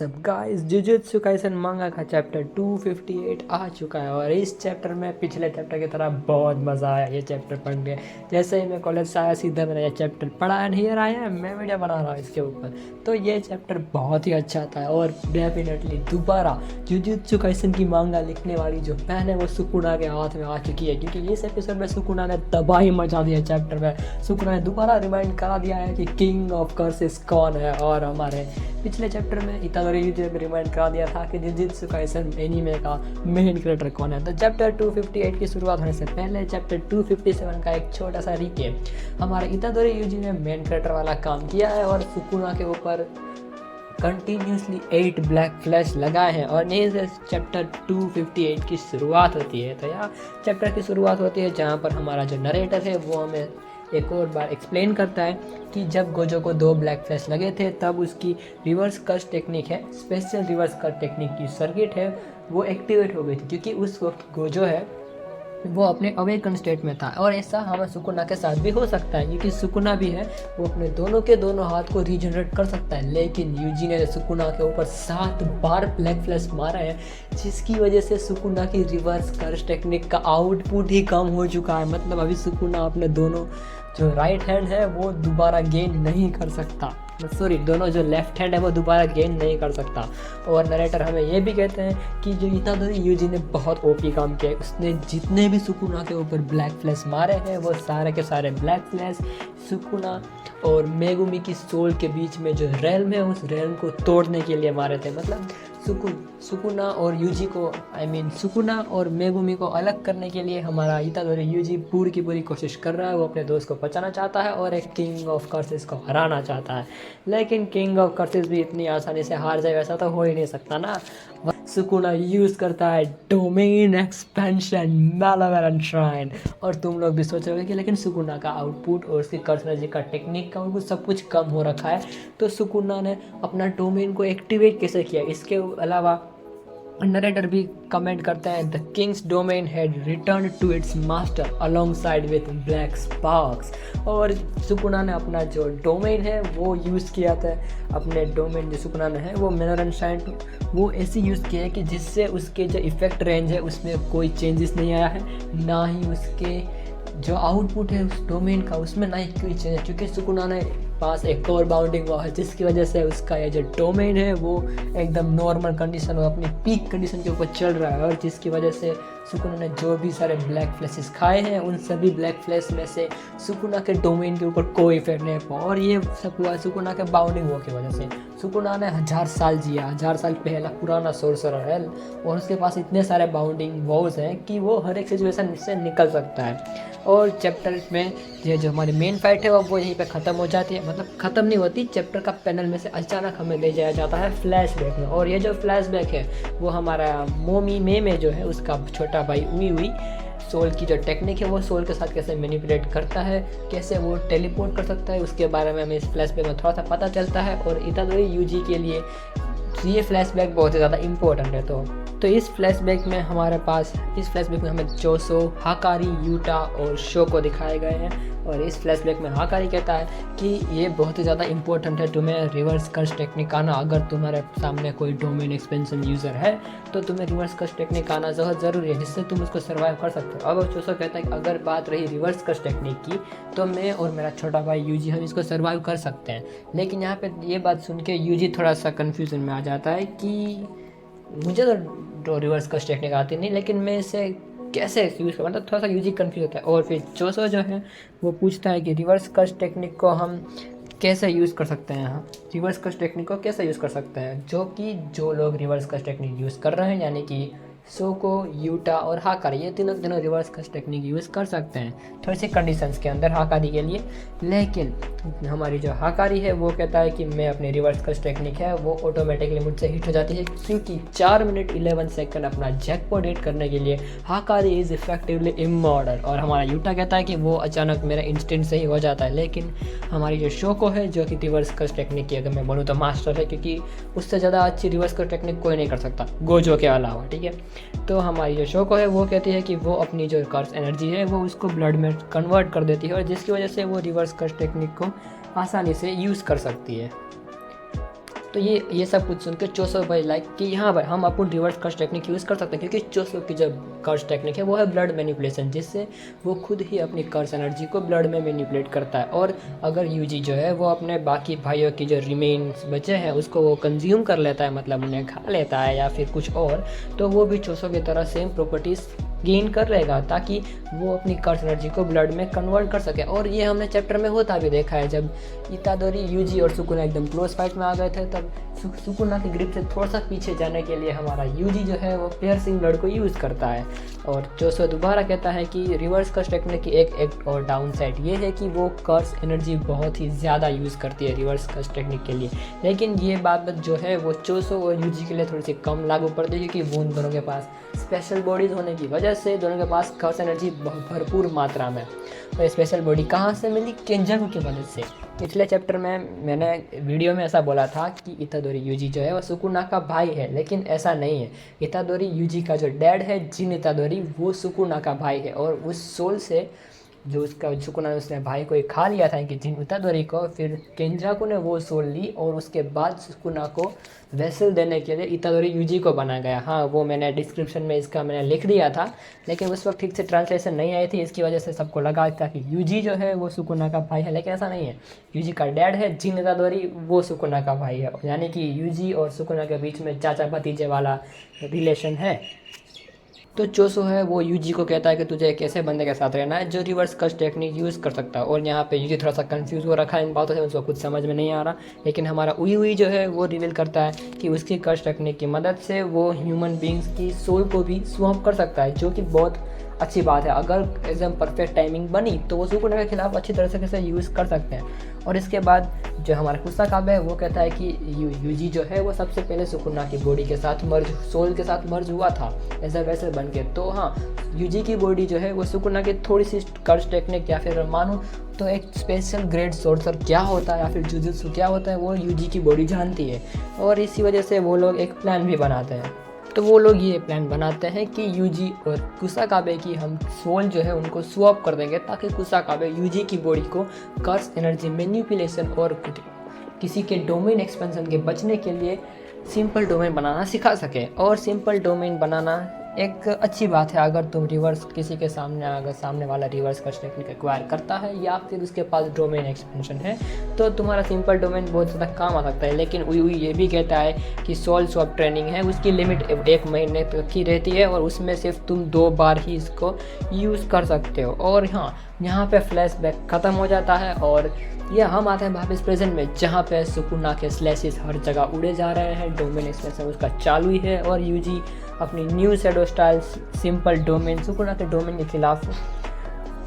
WhatsApp guys, jujutsu Kaisen मांगा का chapter 258 आ चुका है और इस चैप्टर में पिछले चैप्टर की तरह बहुत मज़ा आया ये चैप्टर पढ़ने। जैसे ही मैं कॉलेज से आया सीधा मैंने ये चैप्टर पढ़ा नहीं आया है, मैं वीडियो बना रहा हूँ इसके ऊपर। तो ये चैप्टर बहुत ही अच्छा था और डेफिनेटली दोबारा जुजुत्सु काइसेन की मांगा लिखने वाली जो पेन है वो सुकुना के हाथ में आ चुकी है, क्योंकि इस एपिसोड में सुकुना ने तबाही मचा दिया। चैप्टर में सुकुना ने दोबारा रिमाइंड करा दिया है कि किंग ऑफ कर्सेस कौन है, और हमारे पिछले चैप्टर में इतादोरी यूजी ने रिमाइंड करा दिया था कि जुजुत्सु काइसेन एनीमे का मेन क्रिएटर कौन है। तो चैप्टर 258 की शुरुआत होने से पहले चैप्टर 257 का एक छोटा सा रिकेप। हमारे इतादोरी यूजी ने मेन क्रिएटर वाला काम किया है और सुकुना के ऊपर कंटिन्यूसली 8 ब्लैक फ्लैश लगाए हैं और यहीं से चैप्टर 258 की शुरुआत होती है। तो यहाँ चैप्टर की शुरुआत होती है जहाँ पर हमारा जो नरेटर है वो हमें एक और बार एक्सप्लेन करता है कि जब गोजो को 2 ब्लैक फ्लैश लगे थे तब उसकी रिवर्स कट टेक्निक है, स्पेशल रिवर्स कट टेक्निक की सर्किट है वो एक्टिवेट हो गई थी, क्योंकि उस वक्त गोजो है वो अपने अवेकन स्टेट में था। और ऐसा हमें सुकुना के साथ भी हो सकता है, क्योंकि सुकुना भी है वो अपने दोनों के दोनों हाथ को रीजनरेट कर सकता है। लेकिन यूजी ने सुकुना के ऊपर 7 बार ब्लैक फ्लैश मारा है, जिसकी वजह से सुकुना की रिवर्स कर्स टेक्निक का आउटपुट ही कम हो चुका है। मतलब अभी सुकुना अपने दोनों जो राइट हैंड है वो दोबारा गेन नहीं कर सकता, सॉरी दोनों जो लेफ्ट हैंड है वो दोबारा गेन नहीं कर सकता। और नरेटर हमें ये भी कहते हैं कि जो इतादोरी यूजी ने बहुत ओपी काम किया है, उसने जितने भी सुकुना के ऊपर ब्लैक फ्लैश मारे हैं वो सारे के सारे ब्लैक फ्लैश सुकुना और मेगुमी की सोल के बीच में जो रेल्म है उस रेल्म को तोड़ने के लिए मारे थे। मतलब सुकुना और यूजी को सुकुना और मेगुमी को अलग करने के लिए हमारा इतादोरी यूजी पूरी की पूरी कोशिश कर रहा है। वो अपने दोस्त को बचाना चाहता है और एक किंग ऑफ कर्सेस को हराना चाहता है, लेकिन किंग ऑफ कर्सेस भी इतनी आसानी से हार जाए ऐसा तो हो ही नहीं सकता ना। सुकुना यूज़ करता है डोमेन एक्सपेंशन मैलावेरेंट श्राइन, और तुम लोग भी सोच रहे हो कि लेकिन सुकुना का आउटपुट और उसकी कर्स एनर्जी का टेक्निक का उनको सब कुछ कम हो रखा है, तो सुकुना ने अपना डोमेन को एक्टिवेट कैसे किया। इसके अलावा नरेटर भी कमेंट करते हैं the king's domain had return to its master alongside with black sparks, और सुकुना ने अपना जो डोमेन है वो यूज़ किया था। अपने डोमेन जो सुकुना ने है वो मैलावेरेंट श्राइन वो ऐसे यूज़ किया है कि जिससे उसके जो इफेक्ट रेंज है उसमें कोई चेंजेस नहीं आया है, ना ही उसके जो आउटपुट है उस डोमेन का उसमें ना ही कोई चेंज है, क्योंकि सुकुना ने पास एक और बाउंडिंग वॉल है, जिसकी वजह से उसका ये जो डोमेन है वो एकदम नॉर्मल कंडीशन और अपनी पीक कंडीशन के ऊपर चल रहा है। और जिसकी वजह से सुकुना ने जो भी सारे ब्लैक फ्लैशेस खाए हैं उन सभी ब्लैक फ्लैश में से सुकुना के डोमेन के ऊपर कोई इफेक्ट नहीं हुआ, और ये सब हुआ सुकुना के बाउंडिंग वॉल की वजह से। सुकुना ने 1000 साल जिया, 1000 साल पहला पुराना सोर्सरर है और उसके पास इतने सारे बाउंडिंग वॉल्स हैं कि वो हर एक सिचुएशन से निकल सकता है। और चैप्टर में ये जो हमारी मेन फाइट है वो यहीं पे ख़त्म हो जाती है, मतलब ख़त्म नहीं होती, चैप्टर का पैनल में से अचानक हमें ले जाया जाता है फ्लैशबैक में। और ये जो फ्लैशबैक है वो हमारा मोमी में जो है उसका छोटा भाई उई सोल की जो टेक्निक है वो सोल के साथ कैसे मैनिपुलेट करता है, कैसे वो टेलीपोर्ट कर सकता है, उसके बारे में हमें इस फ्लैशबैक में थोड़ा सा पता चलता है। और इतादोरी यूजी के लिए ये फ्लैशबैक बहुत ही ज़्यादा इम्पोर्टेंट है। तो इस फ्लैशबैक में हमें जोसो, हाकारी, यूटा और शोको दिखाए गए हैं। और इस फ्लैशबैक में हाकारी कहता है कि ये बहुत ही ज़्यादा इंपॉर्टेंट है तुम्हें रिवर्स कर्स टेक्निक आना। अगर तुम्हारे सामने कोई डोमेन एक्सपेंशन यूज़र है तो तुम्हें रिवर्स कर्स टेक्निक आना बहुत ज़रूरी है, जिससे तुम उसको सर्वाइव कर सकते हो। अब जोसो कहता है कि अगर बात रही रिवर्स कर्स टेक्निक की तो मैं और मेरा छोटा भाई यूजी हम इसको सर्वाइव कर सकते हैं। लेकिन यहाँ पर ये बात सुन के यूजी थोड़ा सा कन्फ्यूज़न में आ जाता है कि मुझे तो रिवर्स कर्स टेक्निक आती नहीं, लेकिन मैं इसे कैसे यूज़ करूँ, मतलब थोड़ा सा यूजी कन्फ्यूज होता है। और फिर जोसो जो है वो पूछता है कि रिवर्स कर्स टेक्निक को हम कैसे यूज़ कर सकते हैं, रिवर्स कर्स टेक्निक को कैसे यूज़ कर सकते हैं, जो लोग रिवर्स कर्स टेक्निक यूज़ कर रहे हैं यानी कि सोको, यूटा और हाकारी, ये तीनों रिवर्स कर्स टेक्निक यूज़ कर सकते हैं थोड़ी सी कंडीशंस के अंदर हाकारी के लिए। लेकिन हमारी जो हाकारी है वो कहता है कि मैं अपनी रिवर्स कर्स टेक्निक है वो ऑटोमेटिकली मुझसे हिट हो जाती है, क्योंकि 4 मिनट 11 सेकंड अपना जैकपॉट हिट करने के लिए हाकारी इज़ इफेक्टिवली इमॉर्टल। और हमारा यूटा कहता है कि वो अचानक मेरा इंस्टेंट से ही हो जाता है। लेकिन हमारी जो शोको है जो कि रिवर्स कर्स टेक्निक की अगर मैं बोलूँ तो मास्टर है, क्योंकि उससे ज़्यादा अच्छी रिवर्स कर्स टेक्निक कोई नहीं कर सकता गोजो के अलावा, ठीक है। तो हमारी जो शोको है वो कहती है कि वो अपनी जो कर्स एनर्जी है वो उसको ब्लड में कन्वर्ट कर देती है, और जिसकी वजह से वो रिवर्स कर्स टेक्निक को आसानी से यूज़ कर सकती है। तो ये सब कुछ सुन के चोसो भाई लाइक कि हाँ भाई हम अपन रिवर्स कर्स टेक्निक यूज़ कर सकते हैं, क्योंकि चोसो की जो कर्स टेक्निक है वो है ब्लड मैनिपुलेशन, जिससे वो खुद ही अपनी कर्स एनर्जी को ब्लड में मैनिपुलेट करता है। और अगर यूजी जो है वो अपने बाकी भाइयों की जो रिमेन्स बचे हैं उसको वो कंज्यूम कर लेता है, मतलब उन्हें खा लेता है या फिर कुछ और, तो वो भी चोसो की तरह सेम प्रॉपर्टीज़ गेन कर लेगा, ताकि वो अपनी कर्स एनर्जी को ब्लड में कन्वर्ट कर सके। और ये हमने चैप्टर में होता भी देखा है, जब इतादोरी, यूजी और सुकुना एकदम क्लोज फाइट में आ गए थे, तब सुकुना की ग्रिप से थोड़ा सा पीछे जाने के लिए हमारा यूजी जो है वो पियर्सिंग ब्लड को यूज़ करता है। और चोसो दोबारा कहता है कि रिवर्स कर्स टेक्निक की एक और डाउन साइड ये है कि वो कर्स एनर्जी बहुत ही ज़्यादा यूज़ करती है रिवर्स कर्स टेक्निक के लिए। लेकिन ये बात जो है वो चोसो और यूजी के लिए थोड़ी सी कम लागू पड़ती है, क्योंकि वो उन दोनों के पास स्पेशल बॉडीज़ होने की वजह से दोनों के पास कर्स एनर्जी भरपूर मात्रा में। तो स्पेशल बॉडी कहाँ से मिली? केंजाकू की मदद से। पिछले चैप्टर में मैंने वीडियो में ऐसा बोला था कि इतादोरी यूजी जो है वो सुकुना का भाई है, लेकिन ऐसा नहीं है। इतादोरी यूजी का जो डैड है जिन इतादोरी, वो सुकुना का भाई है, और उस सोल से जो उसका सुकुना ने उसने भाई को खा लिया था कि जिन इतादोरी को, फिर केंजाकू ने वो सोल ली और उसके बाद सुकुना को वेसल देने के लिए इतादोरी यूजी को बनाया गया। हाँ, वो मैंने डिस्क्रिप्शन में इसका मैंने लिख दिया था, लेकिन उस वक्त ठीक से ट्रांसलेशन नहीं आई थी, इसकी वजह से सबको लगा था कि यूजी जो है वो सुकुना का भाई है, लेकिन ऐसा नहीं है। यूजी का डैड है जिन इतादोरी, वो सुकुना का भाई है, यानी कि यूजी और सुकुना के बीच में चाचा भतीजे वाला रिलेशन है। तो चोसो है वो यूजी को कहता है कि तुझे एक ऐसे बंदे के साथ रहना है जो रिवर्स कर्स टेक्निक यूज़ कर सकता है। और यहाँ पे यूजी थोड़ा सा कंफ्यूज हो रखा है इन बातों से, उसको कुछ समझ में नहीं आ रहा, लेकिन हमारा उई जो है वो रिवील करता है कि उसकी कर्स टेक्निक की मदद से वो ह्यूमन बींग्स की सोल को भी स्वैप कर सकता है, जो कि बहुत अच्छी बात है। अगर एकदम परफेक्ट टाइमिंग बनी तो वो सुकुना के खिलाफ अच्छी तरह से यूज़ कर सकते हैं। और इसके बाद जो हमारा कुसाकाबे है वो कहता है कि यूजी जो है वो सबसे पहले सुकुना की बॉडी के साथ मर्ज, सोल के साथ मर्ज हुआ था ऐसा वैसे बन के। तो हाँ, यूजी की बॉडी जो है वो सुकुना की थोड़ी सी कर्स टेक्निक, या फिर मानो तो एक स्पेशल ग्रेड सोर्सर क्या होता है या फिर जुजुत्सु क्या होता है वो यूजी की बॉडी जानती है। और इसी वजह से वो लोग एक प्लान भी बनाते हैं। तो वो लोग ये प्लान बनाते हैं कि यूजी और कुसाकाबे की हम सोल जो है उनको स्वैप कर देंगे, ताकि कुसाकाबे यूजी की बॉडी को कर्स एनर्जी मैनिपुलेशन और किसी के डोमेन एक्सपेंशन के बचने के लिए सिंपल डोमेन बनाना सिखा सके। और सिंपल डोमेन बनाना एक अच्छी बात है अगर तुम रिवर्स किसी के सामने, अगर सामने वाला रिवर्स कर्स टेक्निक एक्वायर करता है या फिर उसके पास डोमेन एक्सपेंशन है, तो तुम्हारा सिंपल डोमेन बहुत ज़्यादा काम आ सकता है। लेकिन उई ये भी कहता है कि सोल स्वैप ट्रेनिंग है उसकी लिमिट 1 महीने तक की रहती है, और उसमें सिर्फ तुम 2 बार ही इसको यूज़ कर सकते हो। और हाँ, यहाँ पे फ्लैशबैक ख़त्म हो जाता है और ये हम आते हैं वापस प्रेजेंट में, जहाँ पे सुकुना के स्लैशेस हर जगह उड़े जा रहे हैं, डोमेन एक्सपेंशन उसका चालू ही है, और यूजी अपनी new shadow style simple domain Sukuna के डोमेन के खिलाफ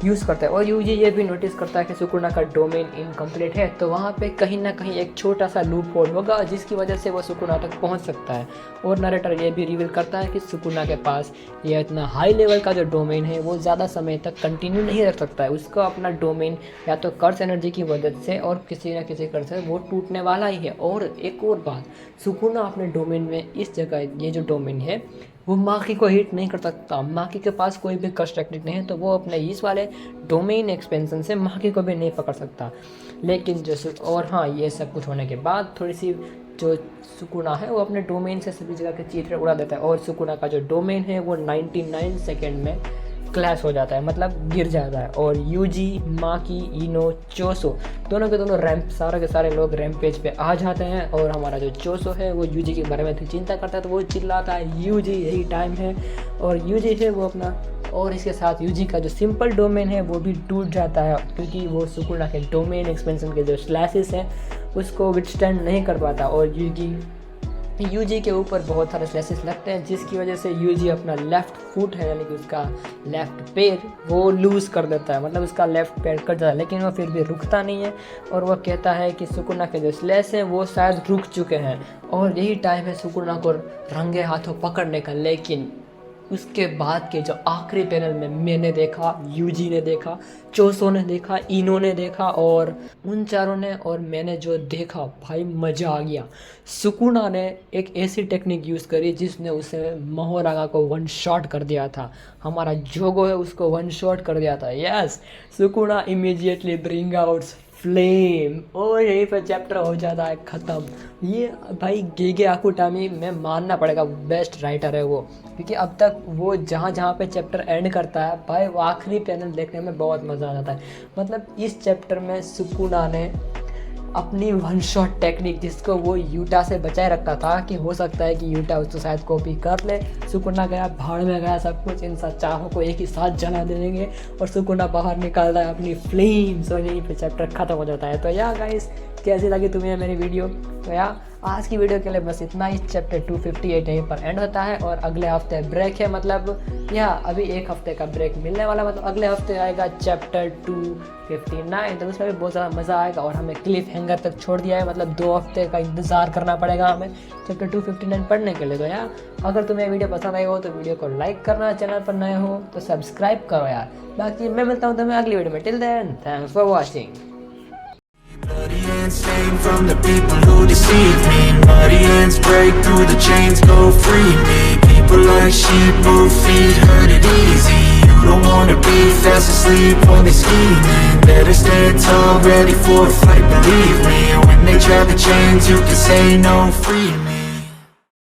यूज़ करता है। और यूजी ये भी नोटिस करता है कि सुकुना का डोमेन इनकम्प्लीट है, तो वहाँ पे कहीं ना कहीं एक छोटा सा लूप होल होगा जिसकी वजह से वो सुकुना तक पहुँच सकता है। और नरेटर ये भी रिवील करता है कि सुकुना के पास ये इतना हाई लेवल का जो डोमेन है वो ज़्यादा समय तक कंटिन्यू नहीं रख सकता है। उसको अपना डोमेन या तो कर्स एनर्जी की मदद से और किसी न किसी कर्स से वो टूटने वाला ही है। और एक और बात, सुकुना अपने डोमेन में इस जगह ये जो डोमेन है वो माकी को हिट नहीं कर सकता। माकी के पास कोई भी कर्स टेक्निक नहीं है, तो वो अपने इस वाले डोमेन एक्सपेंशन से माकी को भी नहीं पकड़ सकता। लेकिन जैसे, और हाँ, ये सब कुछ होने के बाद थोड़ी सी जो सुकुना है वो अपने डोमेन से सभी जगह के चीटर उड़ा देता है, और सुकुना का जो डोमेन है वो 99 सेकेंड में क्लैश हो जाता है, मतलब गिर जाता है। और यूजी, माकी, इनो, चोसो दोनों के दोनों रैंप, सारे के सारे लोग रैंप पेज पे आ जाते हैं। और हमारा जो चोसो है वो यूजी के बारे में चिंता करता है, तो वो चिल्लाता है यूजी यही टाइम है, और यूजी है वो अपना, और इसके साथ यूजी का जो सिंपल डोमेन है वो भी टूट जाता है, क्योंकि वो सुकुना के डोमेन एक्सपेंशन के जो स्लैशेस हैं उसको विथस्टैंड नहीं कर पाता। और यूजी के ऊपर बहुत सारे स्लैशेस लगते हैं, जिसकी वजह से यूजी अपना लेफ़्ट फुट है, यानी कि उसका लेफ़्ट पैर वो लूज़ कर देता है, मतलब उसका लेफ़्ट पैर कट जाता है। लेकिन वो फिर भी रुकता नहीं है, और वो कहता है कि सुकुना के जो स्लैश हैं वो शायद रुक चुके हैं, और यही टाइम है सुकुना को रंगे हाथों पकड़ने का। लेकिन उसके बाद के जो आखिरी पैनल में मैंने देखा, यूजी ने देखा, चोसो ने देखा, इनो ने देखा, और उन चारों ने और मैंने जो देखा, भाई मज़ा आ गया। सुकुना ने एक ऐसी टेक्निक यूज़ करी जिसने उसे मोहोरागा को 1 शॉट कर दिया था। हमारा जोगो है उसको 1 शॉट कर दिया था। Yes, Sukuna immediately bring out flame, और यहीं पर चैप्टर हो जाता है ख़त्म। ये भाई गेगे आकुटामी में मानना पड़ेगा बेस्ट राइटर है वो, क्योंकि अब तक वो जहाँ जहाँ पे चैप्टर एंड करता है भाई वो आखिरी पैनल देखने में बहुत मज़ा आ जाता है। मतलब इस चैप्टर में सुकुना ने अपनी वन शॉट टेक्निक, जिसको वो यूटा से बचाए रखता था कि हो सकता है कि यूटा उसको शायद कॉपी कर ले, सुकुना गया भाड़ में गया सब कुछ, इन सब चाहों को एक ही साथ जला देंगे और सुकुना बाहर निकालता है अपनी फ्लेम्स और यहीं पे चैप्टर ख़त्म हो जाता है। तो या गाइस, कैसी लगी तुम्हें मेरी वीडियो? तो या आज की वीडियो के लिए बस इतना ही। चैप्टर 258 यहीं पर एंड होता है और अगले हफ्ते ब्रेक है, मतलब या अभी एक हफ्ते का ब्रेक मिलने वाला, मतलब अगले हफ्ते आएगा चैप्टर 259, तो उसमें भी बहुत ज़्यादा मज़ा आएगा। और हमें क्लिफ हैंगर तक छोड़ दिया है, मतलब 2 हफ्ते का इंतज़ार करना पड़ेगा हमें चैप्टर 259 पढ़ने के लिए। तो यार अगर तुम्हें वीडियो पसंद आई हो तो वीडियो को लाइक करना, चैनल पर नए हो तो सब्सक्राइब करो यार। बाकी मैं मिलता हूँ तुम्हें अगली वीडियो में। Till then, thanks for watching. Bloody hands stained from the people who deceive me. Muddy hands break through the chains, go free me. People like sheep move feet, hurt it easy. You don't wanna be fast asleep when they scheming. Better stand tall, ready for a fight, believe me. When they try the chains, you can say no, free me.